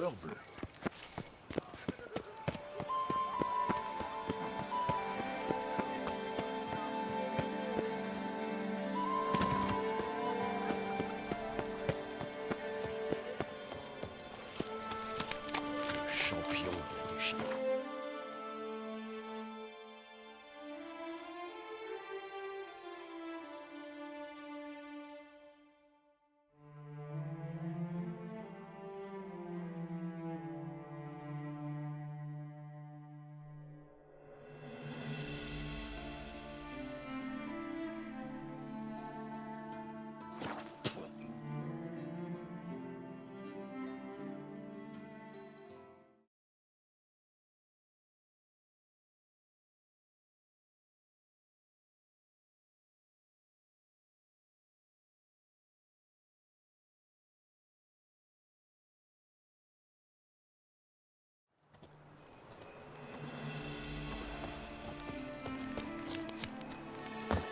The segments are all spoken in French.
beurre bleu. Champion de la duchesse.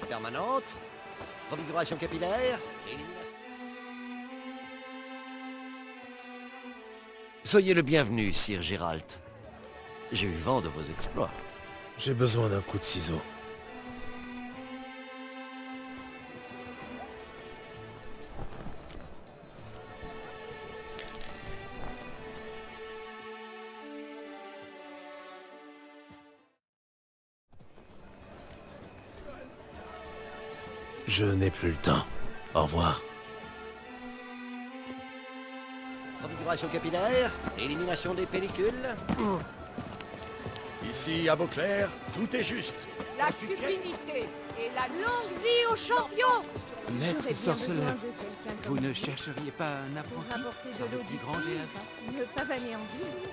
Permanente, revigoration capillaire, élimination. Soyez le bienvenu, Sir Geralt. J'ai eu vent de vos exploits. J'ai besoin d'un coup de ciseau. Je n'ai plus le temps. Au revoir. Revigoration capillaire, élimination des pellicules. Ici, à Beauclair, tout est juste. La sublimité et la Longue vie aux champions! Maître sorceleur, vous ne chercheriez pas un Pour apprenti rapporter par de le l'eau petit du grand puits, Géas? ne pavaner en ville.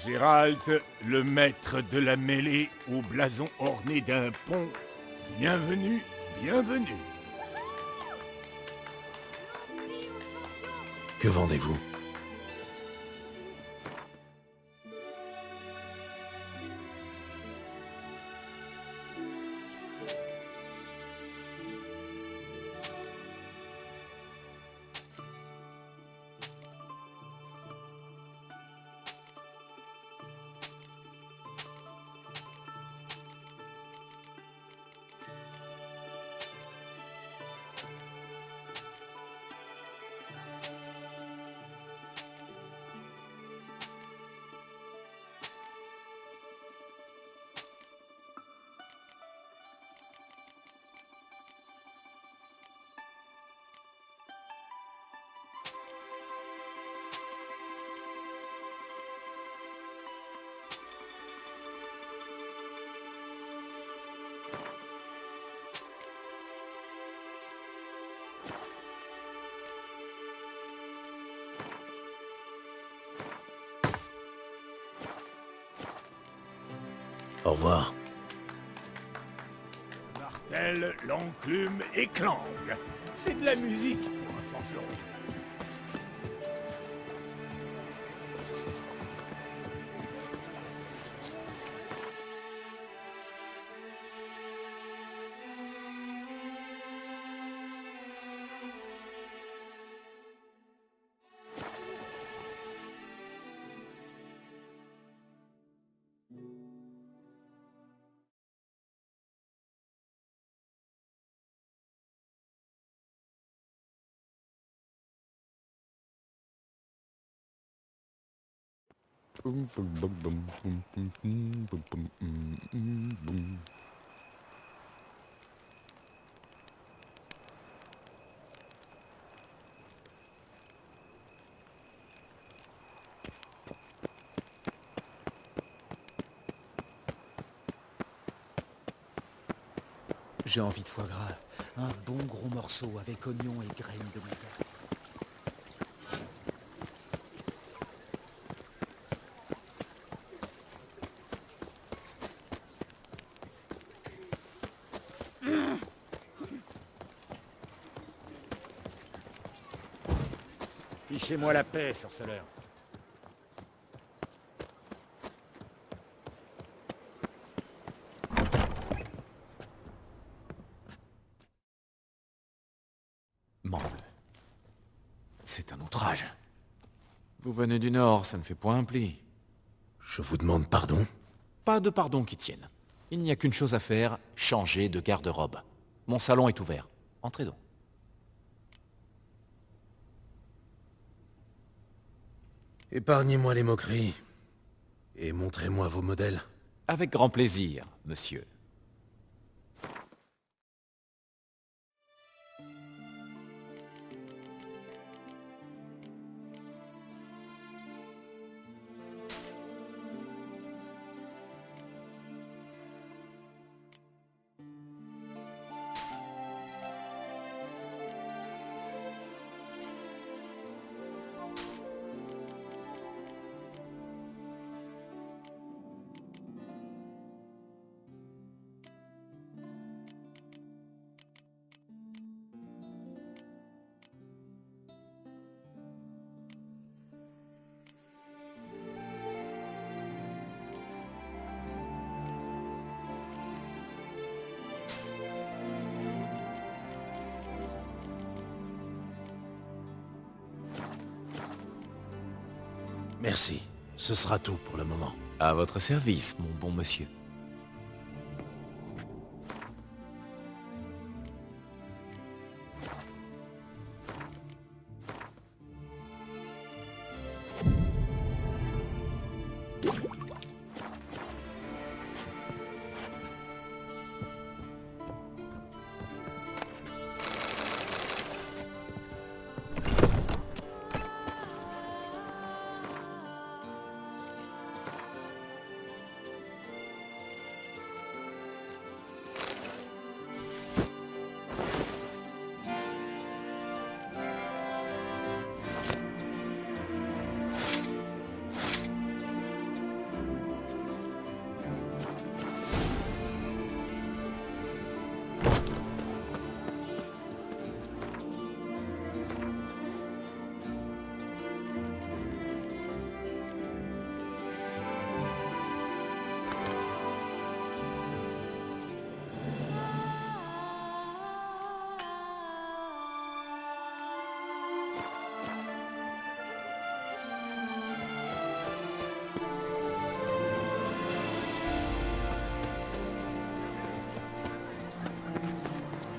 Gérald, le maître de la mêlée au blason orné d'un pont. Bienvenue, bienvenue. Que vendez-vous? Au revoir. Martel, l'enclume et clang. C'est de la musique pour un forgeron. J'ai envie de foie gras. Un bon gros morceau avec oignons et graines de moutarde. Fichez-moi la paix, sorceleur. Morbleu. C'est un outrage. Vous venez du Nord, ça ne fait point un pli. Je vous demande pardon. Pas de pardon qui tienne. Il n'y a qu'une chose à faire, changer de garde-robe. Mon salon est ouvert. Entrez donc. Épargnez-moi les moqueries. Et montrez-moi vos modèles. Avec grand plaisir, monsieur. Merci. Ce sera tout pour le moment. À votre service, mon bon monsieur.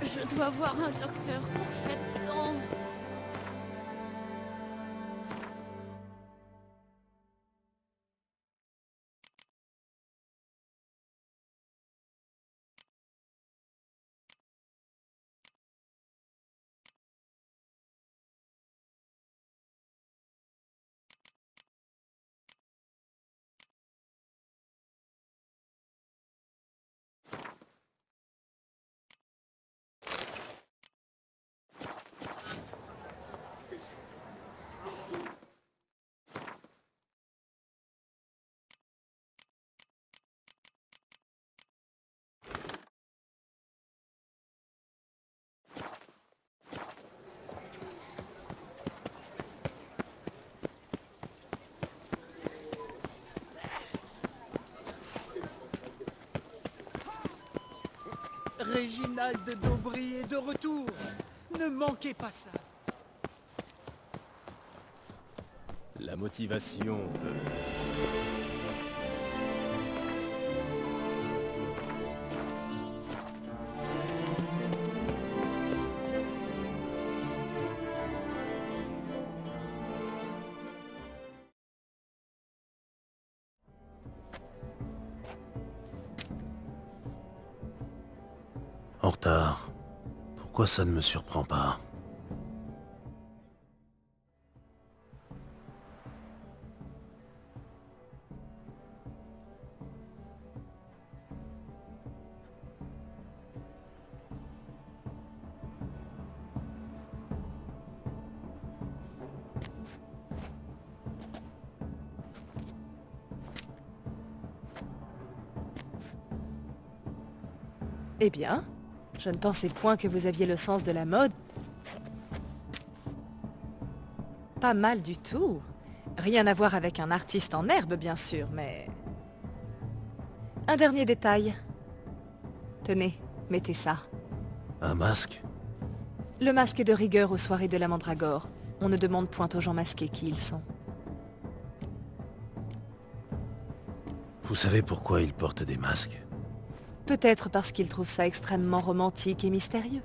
Je dois voir un docteur pour cette dent. Réginald d'Aubry est de retour. Ne manquez pas ça. La motivation peut... En retard. Pourquoi ça ne me surprend pas? Eh bien, je ne pensais point que vous aviez le sens de la mode. Pas mal du tout. Rien à voir avec un artiste en herbe, bien sûr, mais... Un dernier détail. Tenez, mettez ça. Un masque? Le masque est de rigueur aux soirées de la Mandragore. On ne demande point aux gens masqués qui ils sont. Vous savez pourquoi ils portent des masques? Peut-être parce qu'ils trouvent ça extrêmement romantique et mystérieux.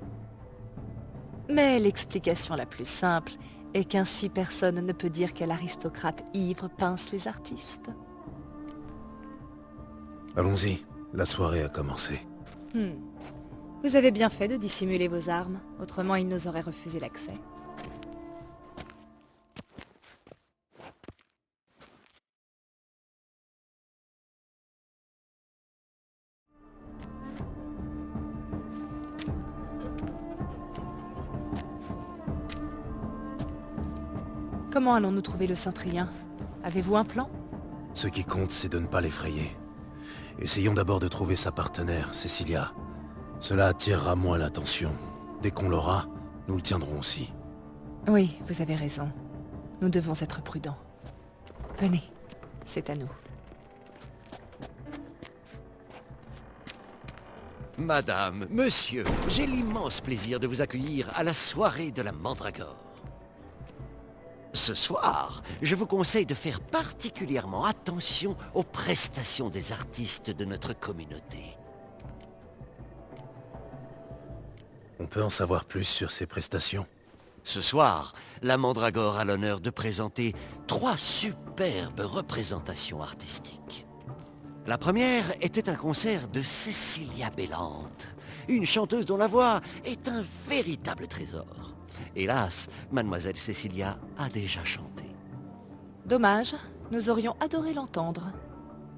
Mais l'explication la plus simple est qu'ainsi personne ne peut dire quel aristocrate ivre pince les artistes. Allons-y, la soirée a commencé. Vous avez bien fait de dissimuler vos armes, autrement ils nous auraient refusé l'accès. Comment allons-nous trouver le Cintrien? Avez-vous un plan? Ce qui compte, c'est de ne pas l'effrayer. Essayons d'abord de trouver sa partenaire, Cecilia. Cela attirera moins l'attention. Dès qu'on l'aura, nous le tiendrons aussi. Oui, vous avez raison. Nous devons être prudents. Venez, c'est à nous. Madame, monsieur, j'ai l'immense plaisir de vous accueillir à la soirée de la Mandragore. Ce soir, je vous conseille de faire particulièrement attention aux prestations des artistes de notre communauté. On peut en savoir plus sur ses prestations? Ce soir, la Mandragore a l'honneur de présenter 3 superbes représentations artistiques. La première était un concert de Cecilia Bellante, une chanteuse dont la voix est un véritable trésor. Hélas, mademoiselle Cecilia a déjà chanté. Dommage, nous aurions adoré l'entendre.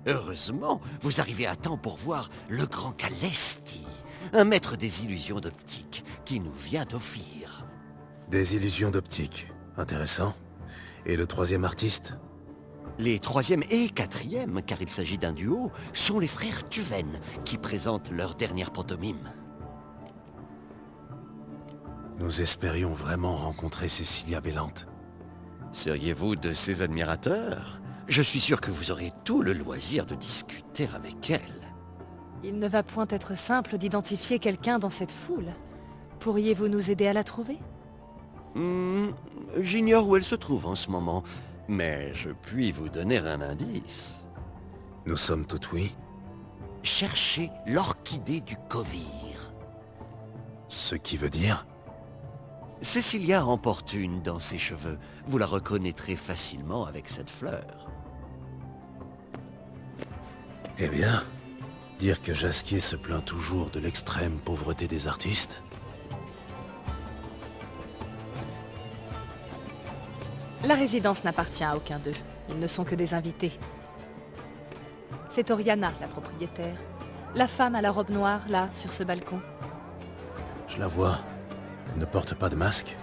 Heureusement, vous arrivez à temps pour voir le grand Calesti, un maître des illusions d'optique qui nous vient d'Ophir. Des illusions d'optique. Intéressant. Et le troisième artiste? Les 3e et 4e, car il s'agit d'un duo, sont les frères Tuven, qui présentent leur dernière pantomime. Nous espérions vraiment rencontrer Cecilia Bellante. Seriez-vous de ses admirateurs? Je suis sûr que vous aurez tout le loisir de discuter avec elle. Il ne va point être simple d'identifier quelqu'un dans cette foule. Pourriez-vous nous aider à la trouver? J'ignore où elle se trouve en ce moment, mais je puis vous donner un indice. Nous sommes tout oui. Cherchez l'orchidée du Kovir. Ce qui veut dire... Cecilia en porte une dans ses cheveux. Vous la reconnaîtrez facilement avec cette fleur. Eh bien, dire que Jasquier se plaint toujours de l'extrême pauvreté des artistes? La résidence n'appartient à aucun d'eux. Ils ne sont que des invités. C'est Oriana, la propriétaire. La femme à la robe noire, là, sur ce balcon. Je la vois. Elle ne porte pas de masque.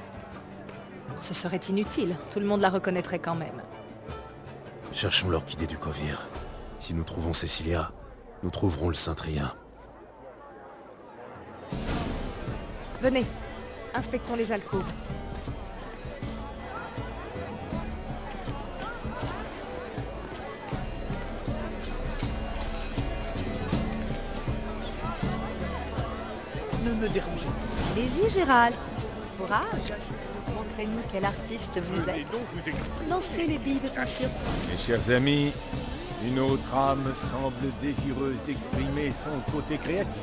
Ce serait inutile. Tout le monde la reconnaîtrait quand même. Cherchons l'orchidée du Kovir. Si nous trouvons Cecilia, nous trouverons le Cintrien. Venez, inspectons les alcôves. Ne me dérangez pas. Allez-y, Gérald. Courage. Montrez-nous quel artiste vous Venez êtes. donc vous exprimer. Lancez les billes de tension. Mes chers amis, une autre âme semble désireuse d'exprimer son côté créatif.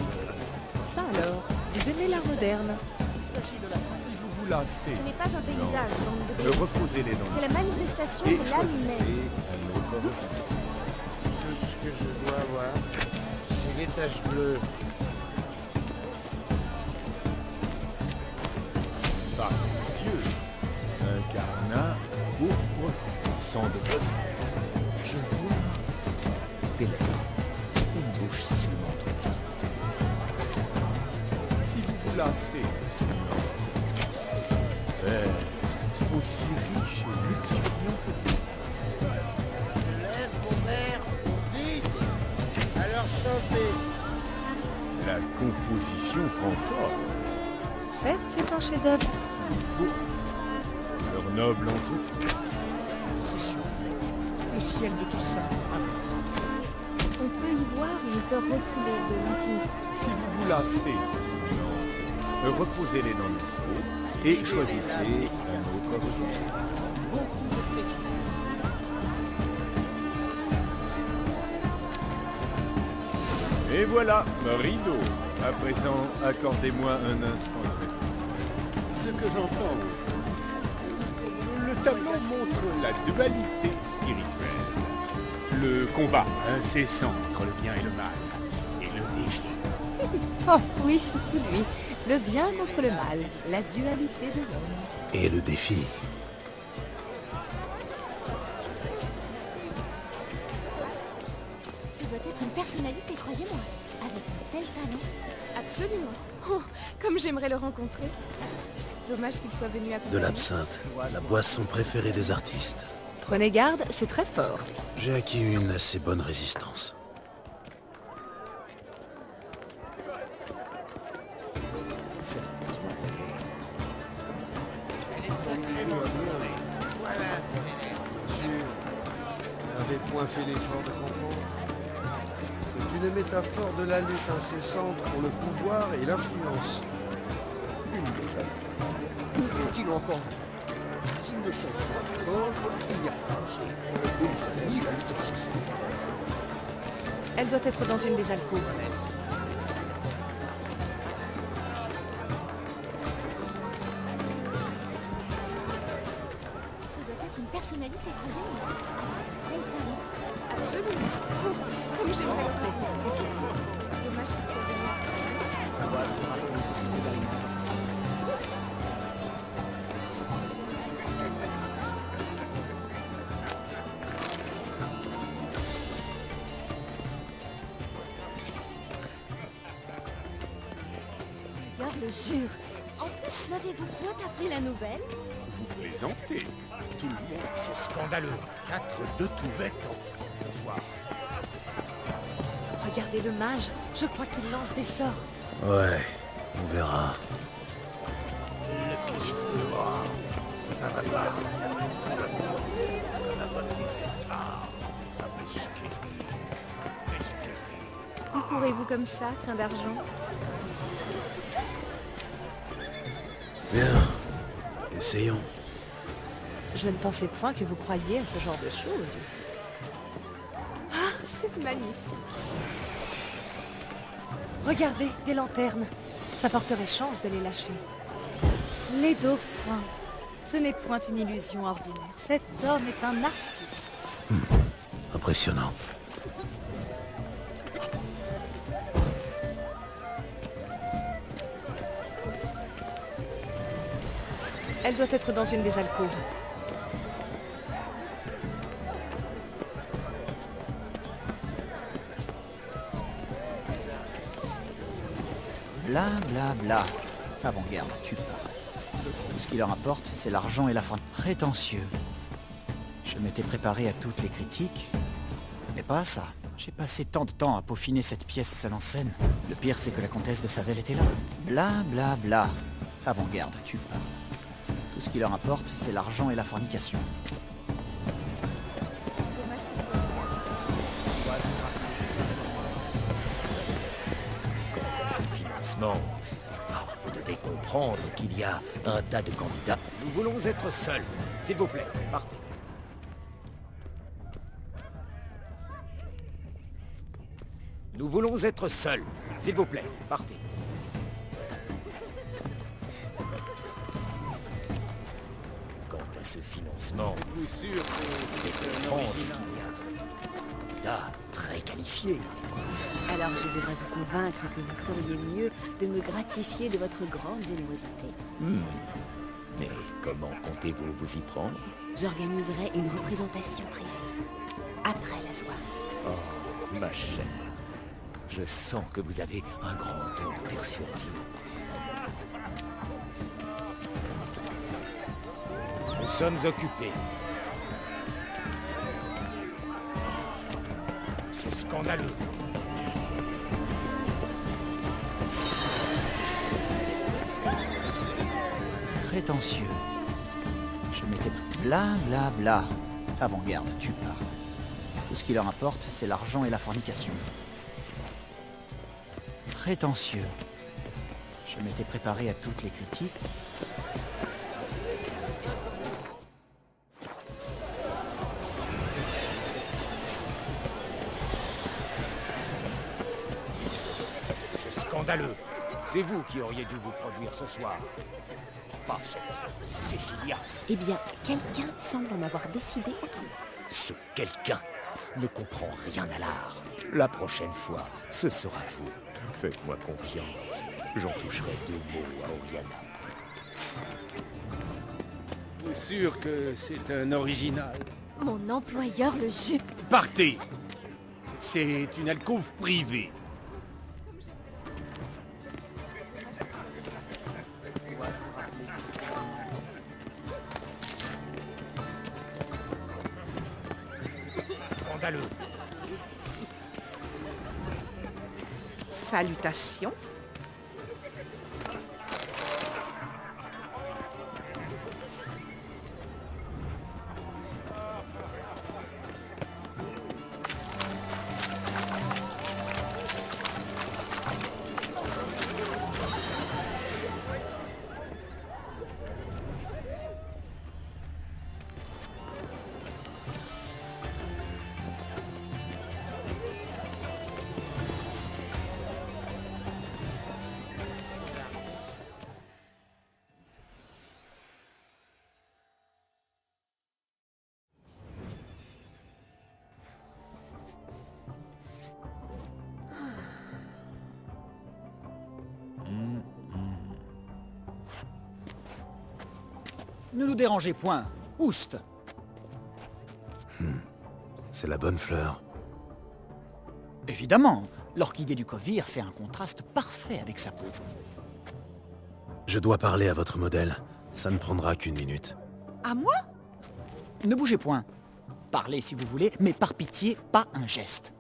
Ça alors, vous aimez l'art moderne? Si vous vous lassez, Ce n'est pas un paysage, bande de reposez-les dans C'est le la manifestation et de l'âme choisissez humaine. un autre registre. Tout ce que je dois avoir, c'est les taches bleues. Par Dieu, un carnat pourpre, sang de bœuf. Je vois des lèvres, une bouche seulement ouverte. Si vous vous lassez, vert, aussi riche et luxuriant que vous. Je lève mon verre au vide. Alors chantez. La composition prend forme. Certes, c'est un chef-d'œuvre. Leur noble entretien. C'est sûr. Le ciel de tout ça. On peut y voir une peur refoulée de l'intimité. Si vous vous lassez de ces nuances, reposez-les dans le seau et choisissez un autre votre regard. Beaucoup de précision. Et voilà, rideau. À présent, accordez-moi un instant de réflexion. Ce que j'en pense, le tableau montre la dualité spirituelle. Le combat incessant entre le bien et le mal. Et le défi. Oh oui, c'est tout lui. Le bien contre le mal, la dualité de l'homme. Et le défi. Ce doit être une personnalité, croyez-moi. Avec un tel talent. Absolument. Oh, comme j'aimerais le rencontrer. Dommage qu'il soit venu à De l'absinthe, la boisson préférée des artistes. Prenez garde, c'est très fort. J'ai acquis une assez bonne résistance. N'avez point fait l'effort de comprendre. C'est une métaphore de la lutte incessante pour le pouvoir et l'influence. Une métaphore. Que faut-il encore? S'ils ne sont pas ordres, il y a danger. Il finit la lutte incessante. Elle doit être dans une des alcôves. Ce doit être une personnalité, croyez-moi. Avec un tel talent. Absolument. Oh, comme j'aimerais le rencontrer. Dommage qu'il soit venu à Regarde le jure. En plus, n'avez-vous point appris la nouvelle? Vous plaisantez. Tout le monde. C'est scandaleux. 4 de Touvette. Bonsoir. Regardez le mage, je crois qu'il lance des sorts. Ouais, on verra. Ça va pas. Où courez-vous comme ça, crin d'argent? Bien, essayons. Je ne pensais point que vous croyiez à ce genre de choses. Ah, c'est magnifique. Regardez, des lanternes. Ça porterait chance de les lâcher. Les dauphins. Ce n'est point une illusion ordinaire. Cet homme est un artiste. Impressionnant. Elle doit être dans une des alcôves. Bla bla bla. Avant-garde, tu parles. Tout ce qui leur importe, c'est l'argent et la fortune. Prétentieux. Je m'étais préparé à toutes les critiques, mais pas à ça. J'ai passé tant de temps à peaufiner cette pièce seule en scène. Le pire, c'est que la comtesse de Savel était là. Bla bla bla. Avant-garde, tu parles. Tout ce qui leur importe, c'est l'argent et la fornication. Dommage qu'il soit venu. Quant à ce financement, vous devez comprendre qu'il y a un tas de candidats. Nous voulons être seuls. S'il vous plaît, partez. Nous voulons être seuls. S'il vous plaît, partez. Quant à ce financement, Êtes-vous sûr que c'est un prendre original candidat très qualifié. Alors je devrais vous convaincre que vous feriez mieux de me gratifier de votre grande générosité. Mais comment comptez-vous vous y prendre? J'organiserai une représentation privée. Après la soirée. Oh, ma chère. Je sens que vous avez un grand don de persuasion. Nous sommes occupés. C'est scandaleux. Prétentieux. Je m'étais... Bla bla bla. Avant-garde, tu parles. Tout ce qui leur importe, c'est l'argent et la fornication. Prétentieux. Je m'étais préparé à toutes les critiques, C'est scandaleux. C'est vous qui auriez dû vous produire ce soir. Pas cette Cecilia. Eh bien, quelqu'un semble en avoir décidé autrement. Ce quelqu'un ne comprend rien à l'art. La prochaine fois, ce sera vous. Faites-moi confiance. J'en toucherai 2 mots à Oriana. Vous sûr que c'est un original? Mon employeur le jure. Partez! C'est une alcôve privée. Scandaleux. Salutations. Ne nous dérangez point. Oust. C'est la bonne fleur. Évidemment, l'orchidée du Kovir fait un contraste parfait avec sa peau. Je dois parler à votre modèle. Ça ne prendra qu'une minute. À moi? Ne bougez point. Parlez si vous voulez, mais par pitié, pas un geste.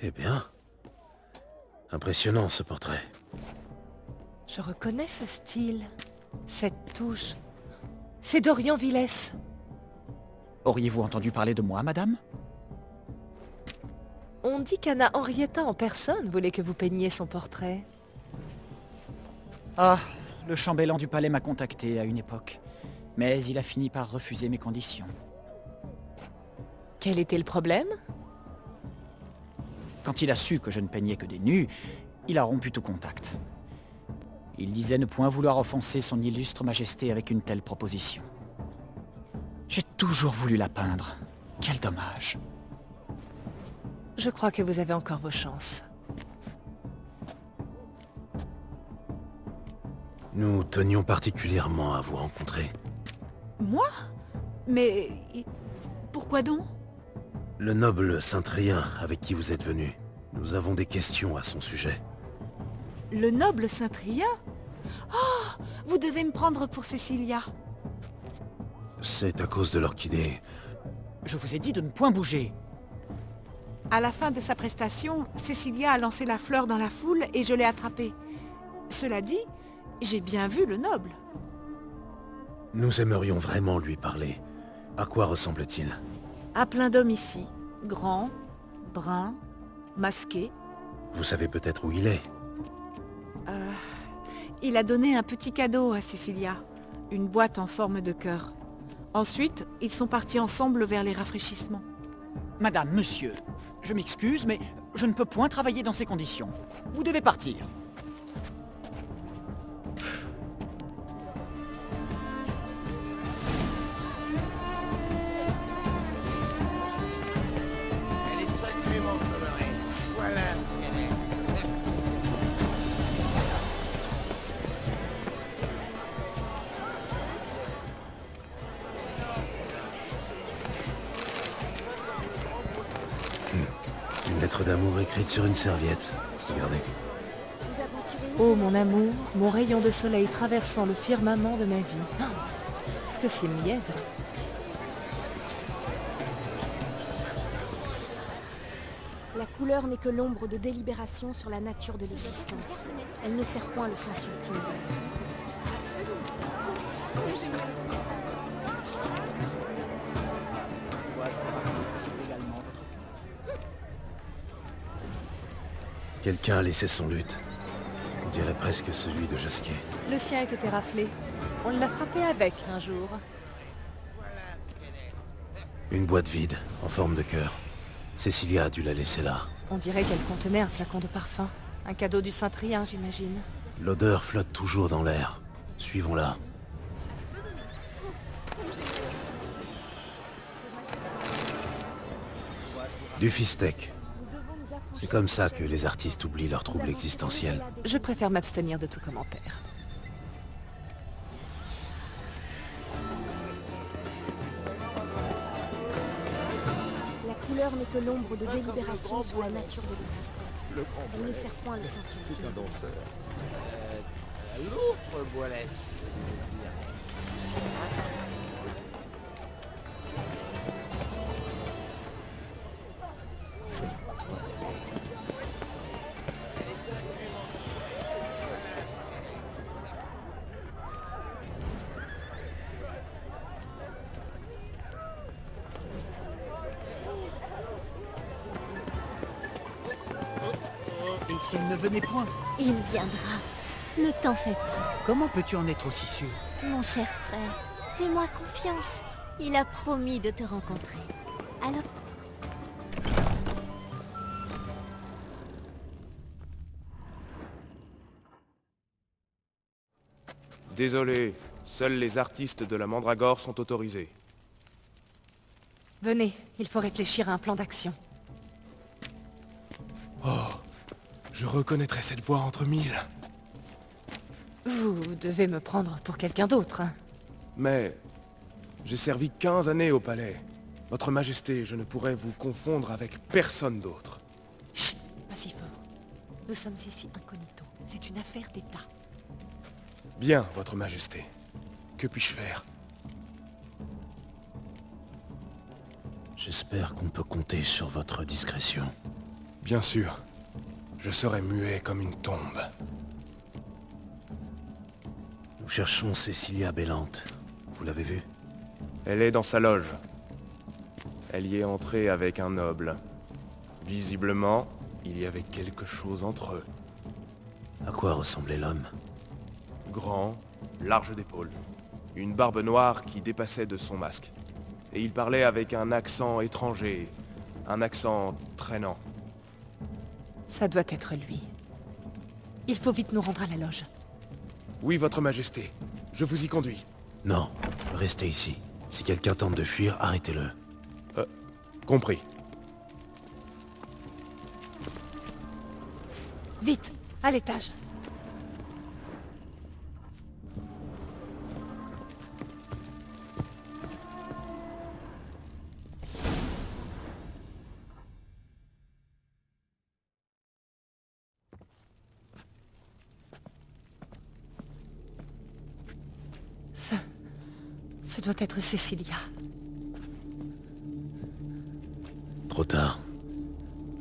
Eh bien... Impressionnant, ce portrait. Je reconnais ce style, cette touche. C'est Dorian Villès. Auriez-vous entendu parler de moi, madame? On dit qu'Anna Henrietta en personne voulait que vous peigniez son portrait. Ah, le chambellan du palais m'a contacté à une époque. Mais il a fini par refuser mes conditions. Quel était le problème? Quand il a su que je ne peignais que des nus, il a rompu tout contact. Il disait ne point vouloir offenser son illustre majesté avec une telle proposition. J'ai toujours voulu la peindre. Quel dommage. Je crois que vous avez encore vos chances. Nous tenions particulièrement à vous rencontrer. Moi? Mais... pourquoi donc? Le noble Saint-Trien avec qui vous êtes venu. Nous avons des questions à son sujet. Le noble Saint-Trien? Oh! Vous devez me prendre pour Cecilia. C'est à cause de l'orchidée. Je vous ai dit de ne point bouger. À la fin de sa prestation, Cecilia a lancé la fleur dans la foule et je l'ai attrapée. Cela dit, j'ai bien vu le noble. Nous aimerions vraiment lui parler. À quoi ressemble-t-il? À plein d'hommes ici. Grand, brun, masqué. Vous savez peut-être où il est? Il a donné un petit cadeau à Cecilia. Une boîte en forme de cœur. Ensuite, ils sont partis ensemble vers les rafraîchissements. Madame, monsieur, je m'excuse, mais je ne peux point travailler dans ces conditions. Vous devez partir. Elle est sacrément colorée. Voilà ce qu'elle est. Une lettre d'amour écrite sur une serviette. Regardez. Oh mon amour, mon rayon de soleil traversant le firmament de ma vie. Ah, est-ce que c'est mièvre? La couleur n'est que l'ombre de délibération sur la nature de l'existence. Elle ne sert point le sens ultime. C'est également votre cas. Quelqu'un a laissé son luth. On dirait presque celui de Josquet. Le sien a été raflé. On l'a frappé avec un jour. Une boîte vide, en forme de cœur. Cecilia a dû la laisser là. On dirait qu'elle contenait un flacon de parfum. Un cadeau du Saint-Trien, j'imagine. L'odeur flotte toujours dans l'air. Suivons-la. Du fistec. C'est comme ça que les artistes oublient leurs troubles existentiels. Je préfère m'abstenir de tout commentaire. La couleur n'est que l'ombre de délibération sur la nature de l'existence. Elle ne sert point le sens. C'est un danseur. L'autre boit la C'est toi. Et s'il ne venait point? Il viendra. Ne t'en fais pas. Comment peux-tu en être aussi sûr? Mon cher frère, fais-moi confiance. Il a promis de te rencontrer. Alors... Désolé, seuls les artistes de la Mandragore sont autorisés. Venez, il faut réfléchir à un plan d'action. Oh, je reconnaîtrais cette voix entre mille. Vous devez me prendre pour quelqu'un d'autre. Hein. Mais j'ai servi 15 années au palais. Votre Majesté, je ne pourrais vous confondre avec personne d'autre. Chut, pas si fort. Nous sommes ici incognito. C'est une affaire d'État. Bien, Votre Majesté. Que puis-je faire? J'espère qu'on peut compter sur votre discrétion. Bien sûr. Je serai muet comme une tombe. Nous cherchons Cecilia Bellante. Vous l'avez vue? Elle est dans sa loge. Elle y est entrée avec un noble. Visiblement, il y avait quelque chose entre eux. À quoi ressemblait l'homme? Grand, large d'épaules. Une barbe noire qui dépassait de son masque. Et il parlait avec un accent étranger. Un accent traînant. Ça doit être lui. Il faut vite nous rendre à la loge. Oui, Votre Majesté. Je vous y conduis. Non, restez ici. Si quelqu'un tente de fuir, arrêtez-le. Compris. Vite, à l'étage. Ce doit être Cecilia. Trop tard.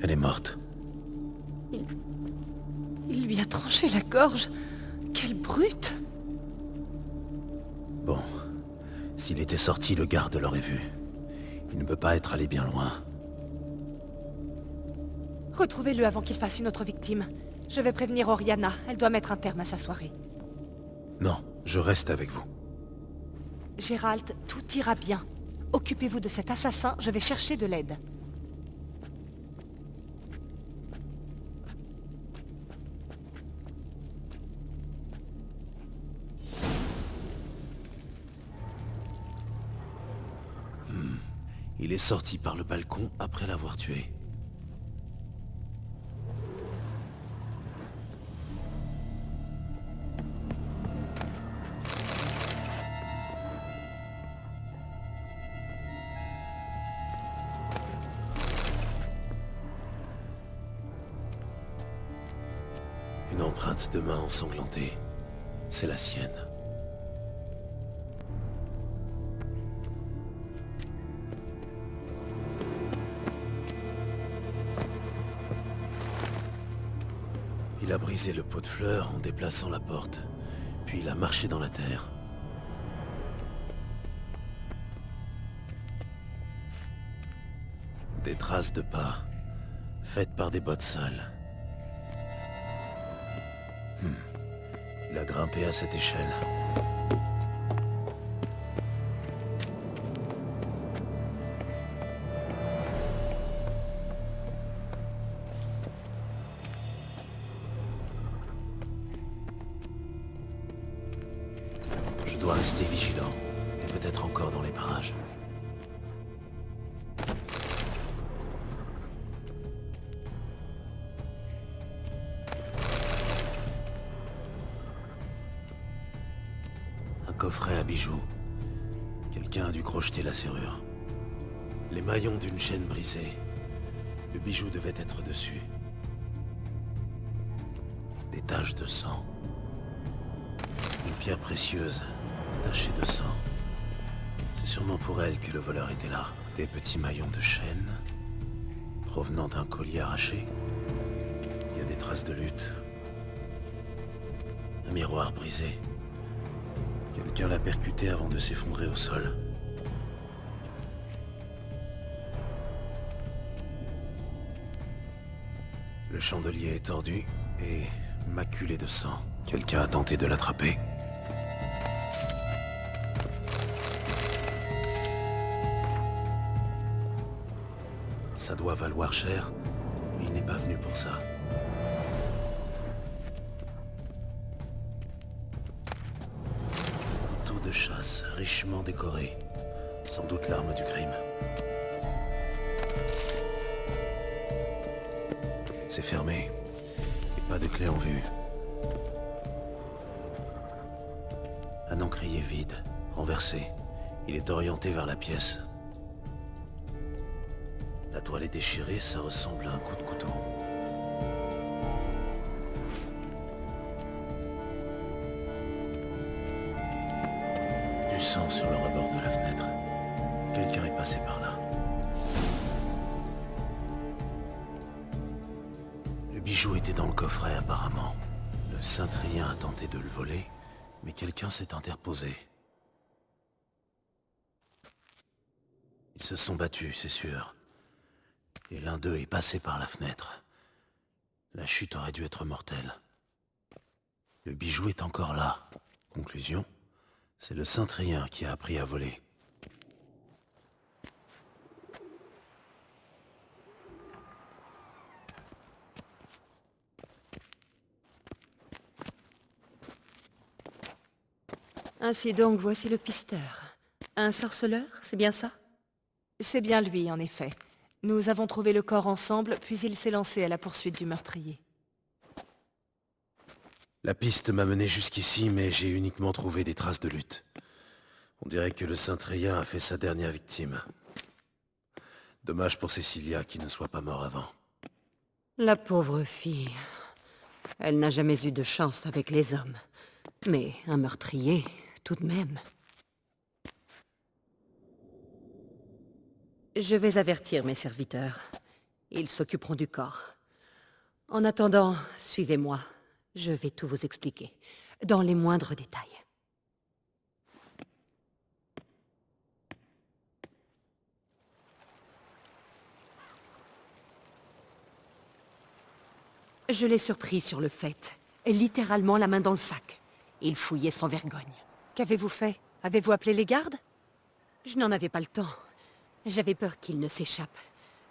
Elle est morte. Il lui a tranché la gorge. Quelle brute! Bon. S'il était sorti, le garde l'aurait vu. Il ne peut pas être allé bien loin. Retrouvez-le avant qu'il fasse une autre victime. Je vais prévenir Oriana. Elle doit mettre un terme à sa soirée. Non, je reste avec vous. Gérald, tout ira bien. Occupez-vous de cet assassin, je vais chercher de l'aide. Il est sorti par le balcon après l'avoir tué. Une empreinte de main ensanglantée. C'est la sienne. Il a brisé le pot de fleurs en déplaçant la porte, puis il a marché dans la terre. Des traces de pas, faites par des bottes sales. Il a grimpé à cette échelle. doit rester vigilant, et peut-être encore dans les parages. Un coffret à bijoux. Quelqu'un a dû crocheter la serrure. Les maillons d'une chaîne brisée. Le bijou devait être dessus. Des taches de sang. Une pierre précieuse, tachée de sang. C'est sûrement pour elle que le voleur était là. Des petits maillons de chaîne, provenant d'un collier arraché. Il y a des traces de lutte. Un miroir brisé. Quelqu'un l'a percuté avant de s'effondrer au sol. Le chandelier est tordu et maculé de sang. Quelqu'un a tenté de l'attraper. Ça doit valoir cher, mais il n'est pas venu pour ça. Couteau de chasse richement décoré. Sans doute l'arme du crime. C'est fermé. Et pas de clé en vue. Un encrier vide, renversé. Il est orienté vers la pièce. La toile est déchirée, ça ressemble à un coup de couteau. Du sang sur le rebord de la fenêtre. Quelqu'un est passé par là. Le bijou était dans le coffret apparemment. Le cintrien a tenté de le voler, mais quelqu'un s'est interposé. Ils se sont battus, c'est sûr. Et l'un d'eux est passé par la fenêtre. La chute aurait dû être mortelle. Le bijou est encore là. Conclusion, c'est le cintrien qui a appris à voler. Ainsi donc, voici le pisteur. Un sorceleur, c'est bien ça? C'est bien lui, en effet. Nous avons trouvé le corps ensemble, puis il s'est lancé à la poursuite du meurtrier. La piste m'a mené jusqu'ici, mais j'ai uniquement trouvé des traces de lutte. On dirait que le cintrien a fait sa dernière victime. Dommage pour Cecilia qui ne soit pas mort avant. La pauvre fille. Elle n'a jamais eu de chance avec les hommes. Mais un meurtrier, tout de même. Je vais avertir mes serviteurs. Ils s'occuperont du corps. En attendant, suivez-moi. Je vais tout vous expliquer, dans les moindres détails. Je l'ai surpris sur le fait, littéralement la main dans le sac. Il fouillait sans vergogne. Qu'avez-vous fait? Avez-vous appelé les gardes? Je n'en avais pas le temps. J'avais peur qu'il ne s'échappe.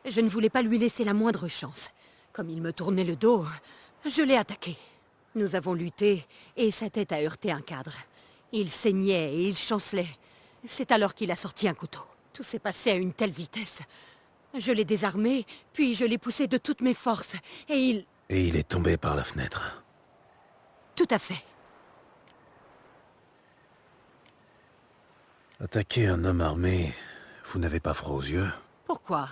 Je ne voulais pas lui laisser la moindre chance. Comme il me tournait le dos, je l'ai attaqué. Nous avons lutté, et sa tête a heurté un cadre. Il saignait et il chancelait. C'est alors qu'il a sorti un couteau. Tout s'est passé à une telle vitesse. Je l'ai désarmé, puis je l'ai poussé de toutes mes forces, et il... Et il est tombé par la fenêtre. Tout à fait. Attaquer un homme armé, vous n'avez pas froid aux yeux? Pourquoi?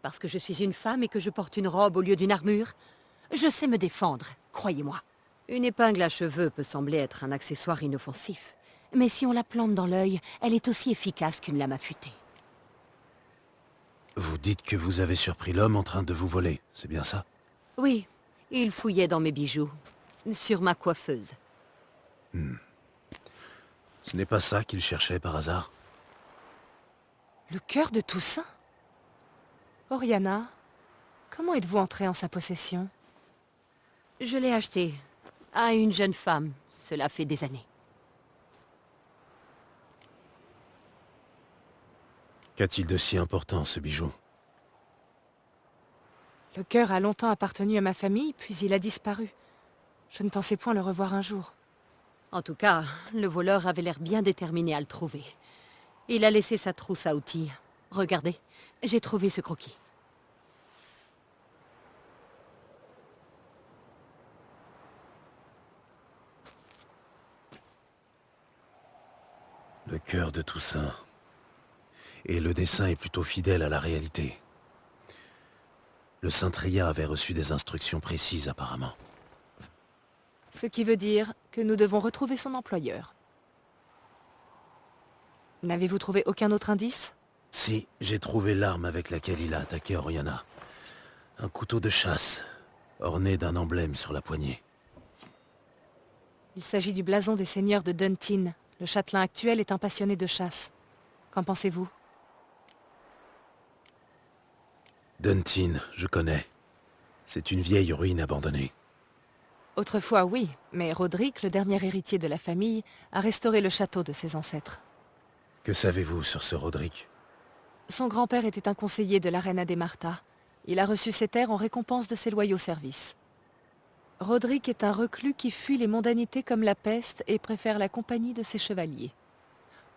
Parce que je suis une femme et que je porte une robe au lieu d'une armure? Je sais me défendre, croyez-moi. Une épingle à cheveux peut sembler être un accessoire inoffensif. Mais si on la plante dans l'œil, elle est aussi efficace qu'une lame affûtée. Vous dites que vous avez surpris l'homme en train de vous voler, c'est bien ça? Oui, il fouillait dans mes bijoux. Sur ma coiffeuse. Ce n'est pas ça qu'il cherchait par hasard? Le cœur de Toussaint? Oriana, comment êtes-vous entrée en sa possession? Je l'ai acheté à une jeune femme. Cela fait des années. Qu'a-t-il de si important, ce bijou? Le cœur a longtemps appartenu à ma famille, puis il a disparu. Je ne pensais point le revoir un jour. En tout cas, le voleur avait l'air bien déterminé à le trouver. Il a laissé sa trousse à outils. Regardez, j'ai trouvé ce croquis. Le cœur de Toussaint. Et le dessin est plutôt fidèle à la réalité. Le Saint-Trien avait reçu des instructions précises apparemment. Ce qui veut dire que nous devons retrouver son employeur. N'avez-vous trouvé aucun autre indice? Si, j'ai trouvé l'arme avec laquelle il a attaqué Oriana. Un couteau de chasse, orné d'un emblème sur la poignée. Il s'agit du blason des seigneurs de Duntin. Le châtelain actuel est un passionné de chasse. Qu'en pensez-vous? Duntin, je connais. C'est une vieille ruine abandonnée. Autrefois, oui, mais Roderick, le dernier héritier de la famille, a restauré le château de ses ancêtres. Que savez-vous sur ce Roderick? Son grand-père était un conseiller de la reine Adémarta. Il a reçu ses terres en récompense de ses loyaux services. Roderick est un reclus qui fuit les mondanités comme la peste et préfère la compagnie de ses chevaliers.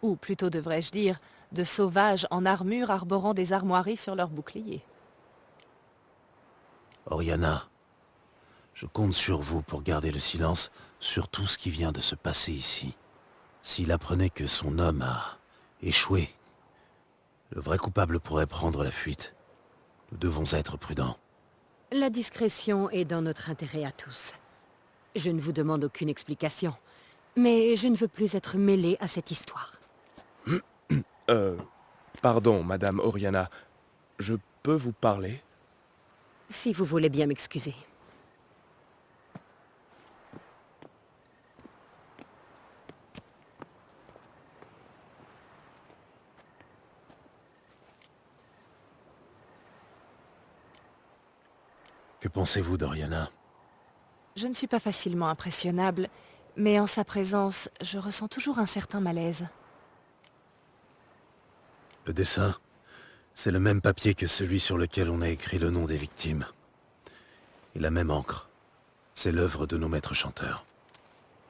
Ou plutôt devrais-je dire, de sauvages en armure arborant des armoiries sur leurs boucliers. Oriana, je compte sur vous pour garder le silence sur tout ce qui vient de se passer ici. S'il apprenait que son homme a échoué, le vrai coupable pourrait prendre la fuite. Nous devons être prudents. La discrétion est dans notre intérêt à tous. Je ne vous demande aucune explication, mais je ne veux plus être mêlée à cette histoire. Pardon, Madame Oriana. Je peux vous parler? Si vous voulez bien m'excuser. Que pensez-vous d'Oriana? Je ne suis pas facilement impressionnable, mais en sa présence, je ressens toujours un certain malaise. Le dessin, c'est le même papier que celui sur lequel on a écrit le nom des victimes. Et la même encre. C'est l'œuvre de nos maîtres chanteurs.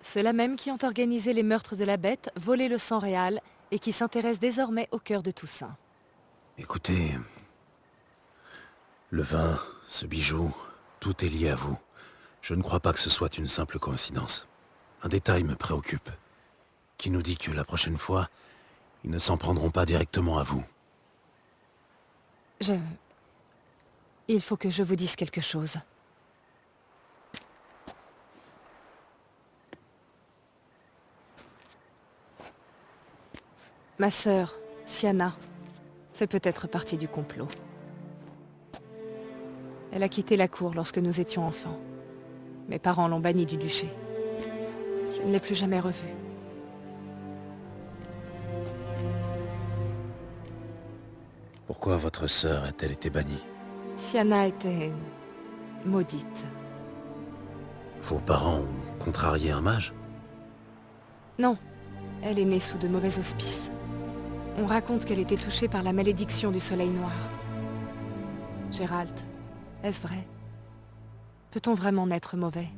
Ceux-là même qui ont organisé les meurtres de la bête, volé le sang réal, et qui s'intéressent désormais au cœur de Toussaint. Écoutez, le vin, ce bijou, tout est lié à vous. Je ne crois pas que ce soit une simple coïncidence. Un détail me préoccupe, qui nous dit que la prochaine fois, ils ne s'en prendront pas directement à vous. Il faut que je vous dise quelque chose. Ma sœur, Siana, fait peut-être partie du complot. Elle a quitté la cour lorsque nous étions enfants. Mes parents l'ont bannie du duché. Je ne l'ai plus jamais revue. Pourquoi votre sœur a-t-elle été bannie? Siana était maudite. Vos parents ont contrarié un mage? Non, elle est née sous de mauvais auspices. On raconte qu'elle était touchée par la malédiction du soleil noir. Gérald, est-ce vrai? Peut-on vraiment naître mauvais?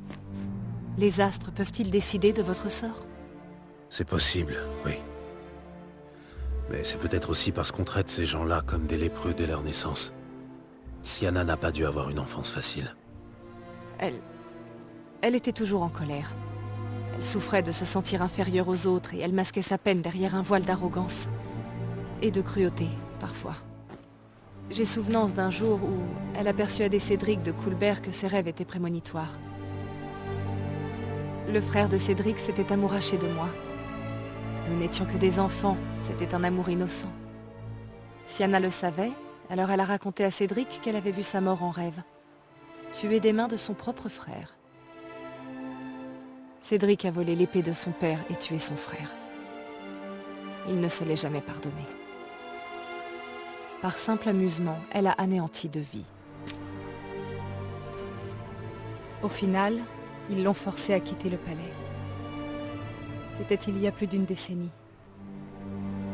Les astres peuvent-ils décider de votre sort? C'est possible, oui. Mais c'est peut-être aussi parce qu'on traite ces gens-là comme des lépreux dès leur naissance. Siana n'a pas dû avoir une enfance facile. Elle était toujours en colère. Elle souffrait de se sentir inférieure aux autres et elle masquait sa peine derrière un voile d'arrogance. Et de cruauté, parfois. J'ai souvenance d'un jour où elle a persuadé Cédric de Coulbert que ses rêves étaient prémonitoires. Le frère de Cédric s'était amouraché de moi. Nous n'étions que des enfants, c'était un amour innocent. Siana le savait, alors elle a raconté à Cédric qu'elle avait vu sa mort en rêve. Tuée des mains de son propre frère. Cédric a volé l'épée de son père et tué son frère. Il ne se l'est jamais pardonné. Par simple amusement, elle a anéanti de vie. Au final, ils l'ont forcée à quitter le palais. C'était il y a plus d'une décennie.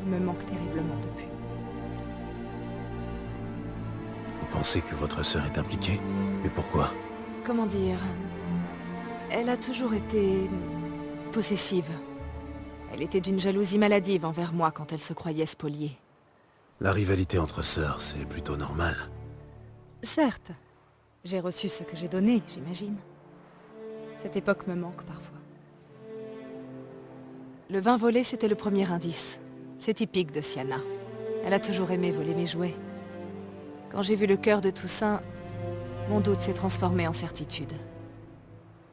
Il me manque terriblement depuis. Vous pensez que votre sœur est impliquée? Mais pourquoi? Comment dire? Elle a toujours été possessive. Elle était d'une jalousie maladive envers moi quand elle se croyait spoliée. La rivalité entre sœurs, c'est plutôt normal. Certes, j'ai reçu ce que j'ai donné, j'imagine. Cette époque me manque parfois. Le vin volé, c'était le premier indice. C'est typique de Sienna. Elle a toujours aimé voler mes jouets. Quand j'ai vu le cœur de Toussaint, mon doute s'est transformé en certitude.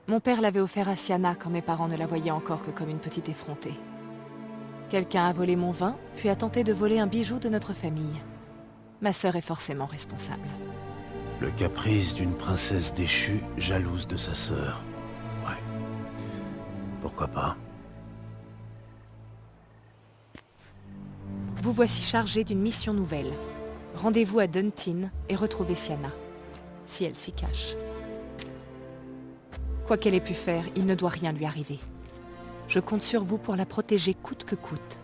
Mon père l'avait offert à Sienna quand mes parents ne la voyaient encore que comme une petite effrontée. Quelqu'un a volé mon vin, puis a tenté de voler un bijou de notre famille. Ma sœur est forcément responsable. Le caprice d'une princesse déchue, jalouse de sa sœur. Ouais. Pourquoi pas? Vous voici chargé d'une mission nouvelle. Rendez-vous à Duntin et retrouvez Sienna, si elle s'y cache. Quoi qu'elle ait pu faire, il ne doit rien lui arriver. Je compte sur vous pour la protéger coûte que coûte.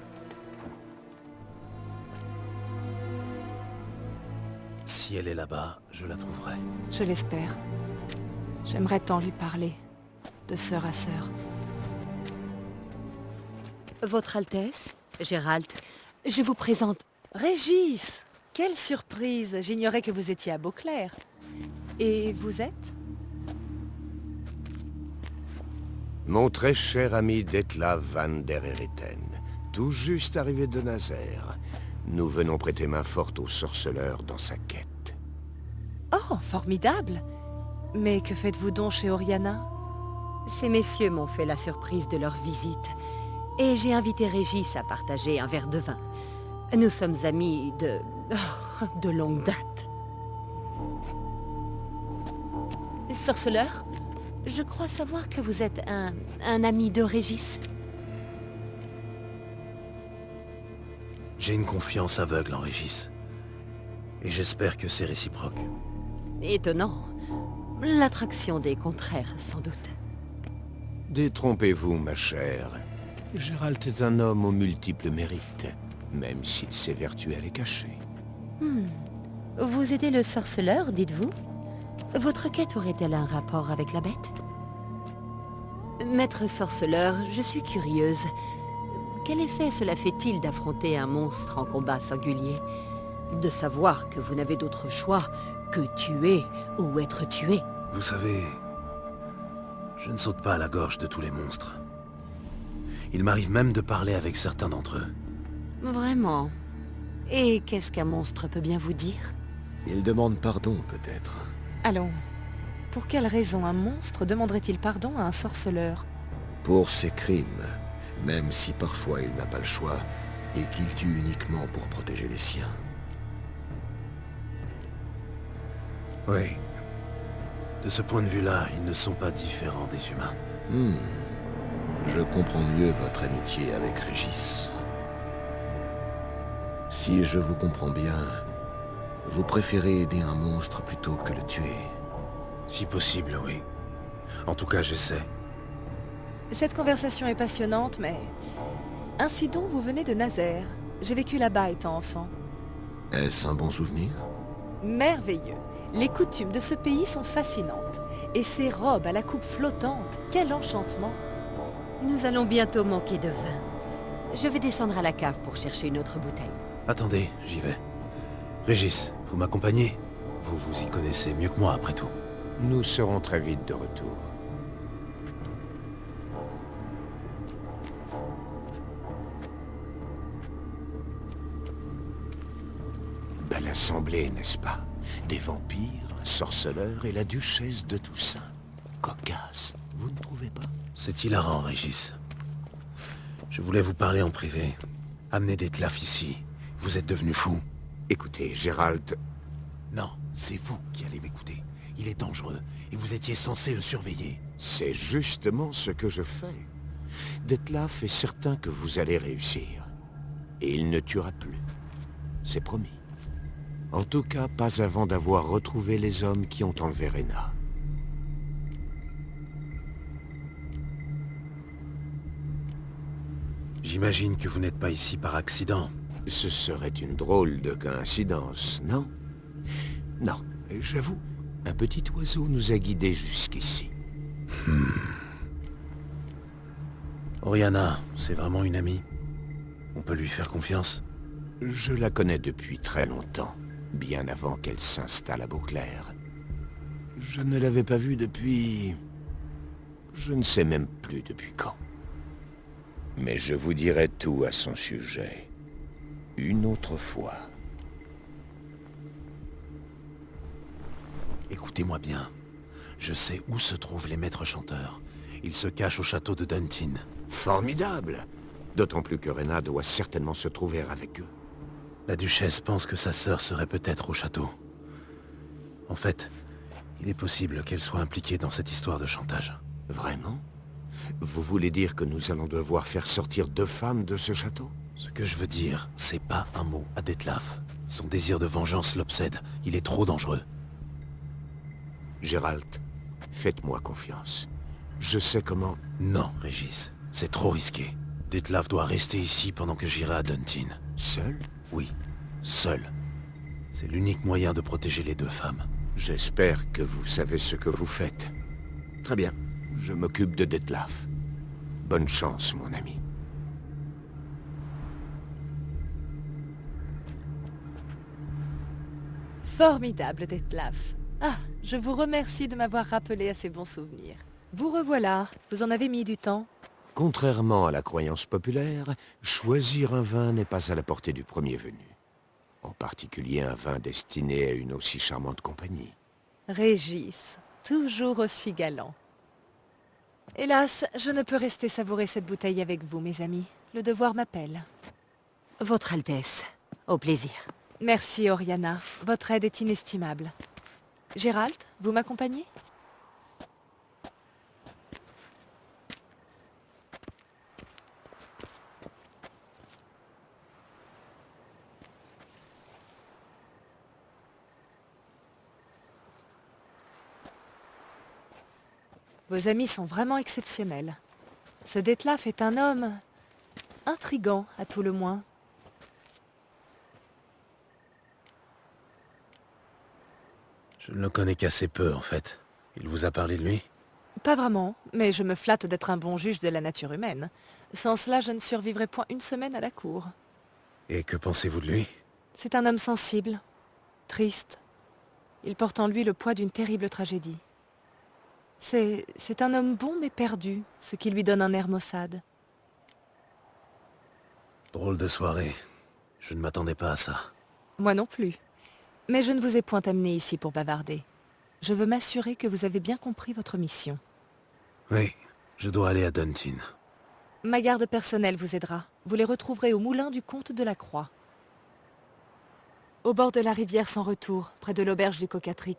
Si elle est là-bas, je la trouverai. Je l'espère. J'aimerais tant lui parler, de sœur à sœur. Votre Altesse, Gérald, je vous présente... Régis! Quelle surprise! J'ignorais que vous étiez à Beauclair. Et vous êtes? Mon très cher ami Detlav van der Hereten, tout juste arrivé de Nazaire. Nous venons prêter main forte au sorceleur dans sa quête. Oh, formidable! Mais que faites-vous donc chez Oriana? Ces messieurs m'ont fait la surprise de leur visite. Et j'ai invité Régis à partager un verre de vin. Nous sommes amis de longue date. Sorceleur, je crois savoir que vous êtes un ami de Régis. J'ai une confiance aveugle en Régis. Et j'espère que c'est réciproque. Étonnant. L'attraction des contraires, sans doute. Détrompez-vous, ma chère. Gérald est un homme aux multiples mérites, même s'il s'évertue à les cacher. Vous aidez le sorceleur, dites-vous? Votre quête aurait-elle un rapport avec la bête? Maître sorceleur, je suis curieuse. Quel effet cela fait-il d'affronter un monstre en combat singulier? De savoir que vous n'avez d'autre choix que tuer ou être tué? Vous savez, je ne saute pas à la gorge de tous les monstres. Il m'arrive même de parler avec certains d'entre eux. Vraiment? Et qu'est-ce qu'un monstre peut bien vous dire? Il demande pardon, peut-être. Allons, pour quelle raison un monstre demanderait-il pardon à un sorceleur? Pour ses crimes, même si parfois il n'a pas le choix, et qu'il tue uniquement pour protéger les siens. Oui. De ce point de vue-là, ils ne sont pas différents des humains. Je comprends mieux votre amitié avec Régis. Si je vous comprends bien, vous préférez aider un monstre plutôt que le tuer. Si possible, oui. En tout cas, j'essaie. Cette conversation est passionnante, mais... Ainsi donc, vous venez de Nazaire. J'ai vécu là-bas étant enfant. Est-ce un bon souvenir? Merveilleux. Les coutumes de ce pays sont fascinantes. Et ces robes à la coupe flottante, quel enchantement! Nous allons bientôt manquer de vin. Je vais descendre à la cave pour chercher une autre bouteille. Attendez, j'y vais. Régis, vous m'accompagnez? Vous vous y connaissez mieux que moi, après tout. Nous serons très vite de retour. Belle assemblée, n'est-ce pas? Des vampires, un sorceleur et la duchesse de Toussaint. Cocasse, vous ne trouvez pas? C'est hilarant, Régis. Je voulais vous parler en privé. Amenez Detlav ici. Vous êtes devenu fou. Écoutez, Gérald... Non, c'est vous qui allez m'écouter. Il est dangereux, et vous étiez censé le surveiller. C'est justement ce que je fais. Detlav est certain que vous allez réussir. Et il ne tuera plus. C'est promis. En tout cas, pas avant d'avoir retrouvé les hommes qui ont enlevé Rena. J'imagine que vous n'êtes pas ici par accident. Ce serait une drôle de coïncidence, non? Non, j'avoue, un petit oiseau nous a guidés jusqu'ici. Oriana, c'est vraiment une amie? On peut lui faire confiance? Je la connais depuis très longtemps, bien avant qu'elle s'installe à Beauclair. Je ne l'avais pas vue depuis... Je ne sais même plus depuis quand. Mais je vous dirai tout à son sujet. Une autre fois. Écoutez-moi bien. Je sais où se trouvent les maîtres chanteurs. Ils se cachent au château de Duntin. Formidable! D'autant plus que Rena doit certainement se trouver avec eux. La duchesse pense que sa sœur serait peut-être au château. En fait, il est possible qu'elle soit impliquée dans cette histoire de chantage. Vraiment? Vous voulez dire que nous allons devoir faire sortir 2 femmes de ce château? Ce que je veux dire, c'est pas un mot à Detlef. Son désir de vengeance l'obsède. Il est trop dangereux. Gérald, faites-moi confiance. Je sais comment... Non, Régis. C'est trop risqué. Detlef doit rester ici pendant que j'irai à Duntin. Seul? Oui, seul. C'est l'unique moyen de protéger les 2 femmes. J'espère que vous savez ce que vous faites. Très bien, je m'occupe de Detlef. Bonne chance, mon ami. Formidable, Detlef. Ah, je vous remercie de m'avoir rappelé à ces bons souvenirs. Vous revoilà, vous en avez mis du temps. Contrairement à la croyance populaire, choisir un vin n'est pas à la portée du premier venu. En particulier un vin destiné à une aussi charmante compagnie. Régis, toujours aussi galant. Hélas, je ne peux rester savourer cette bouteille avec vous, mes amis. Le devoir m'appelle. Votre Altesse, au plaisir. Merci, Oriana. Votre aide est inestimable. Gérald, vous m'accompagnez? Vos amis sont vraiment exceptionnels. Ce Detlef est un homme intrigant, à tout le moins. Je ne le connais qu'assez peu, en fait. Il vous a parlé de lui? Pas vraiment, mais je me flatte d'être un bon juge de la nature humaine. Sans cela, je ne survivrai point une semaine à la cour. Et que pensez-vous de lui? C'est un homme sensible, triste. Il porte en lui le poids d'une terrible tragédie. C'est un homme bon mais perdu, ce qui lui donne un air maussade. Drôle de soirée. Je ne m'attendais pas à ça. Moi non plus. Mais je ne vous ai point amené ici pour bavarder. Je veux m'assurer que vous avez bien compris votre mission. Oui, je dois aller à Duntin. Ma garde personnelle vous aidera. Vous les retrouverez au moulin du comte de la Croix. Au bord de la rivière sans retour, près de l'auberge du Cocatrix.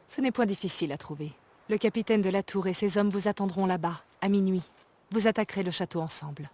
Ce n'est point difficile à trouver. Le capitaine de la tour et ses hommes vous attendront là-bas, à minuit. Vous attaquerez le château ensemble.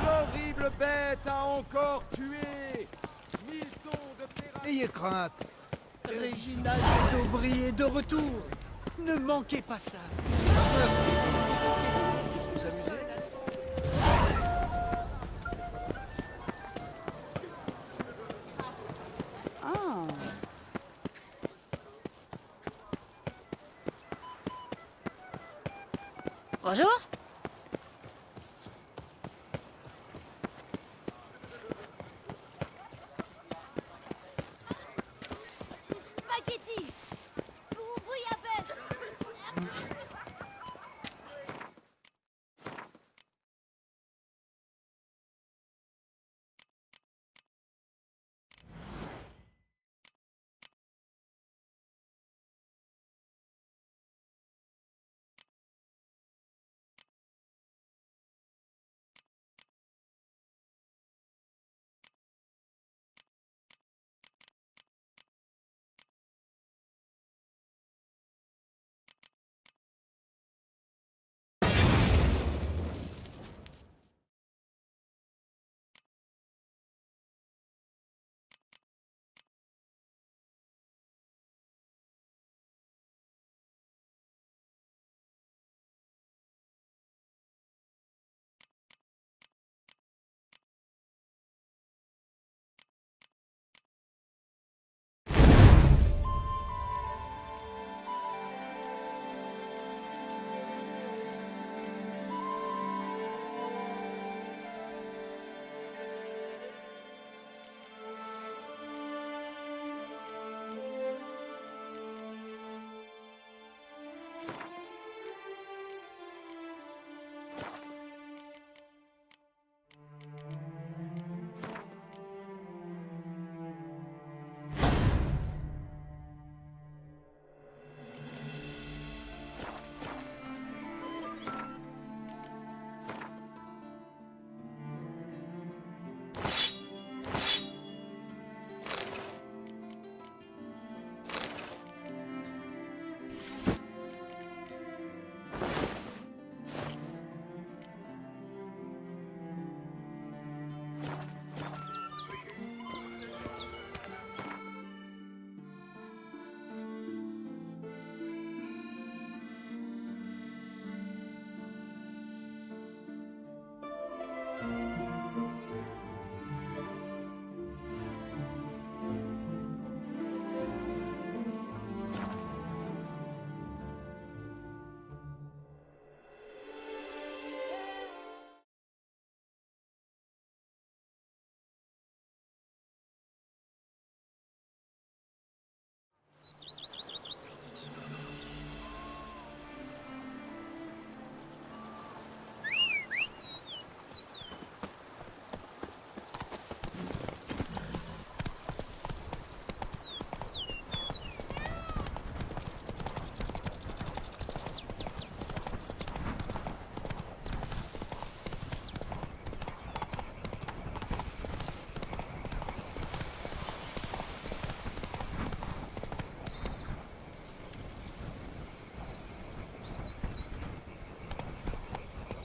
L'horrible bête a encore tué 1000 tons de terrain. Ayez crainte. Réginald d'Aubry est de retour. Ne manquez pas ça. Je suis amusé. Oh. Bonjour. Spaghetti pour bouillabaisse.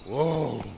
Oh,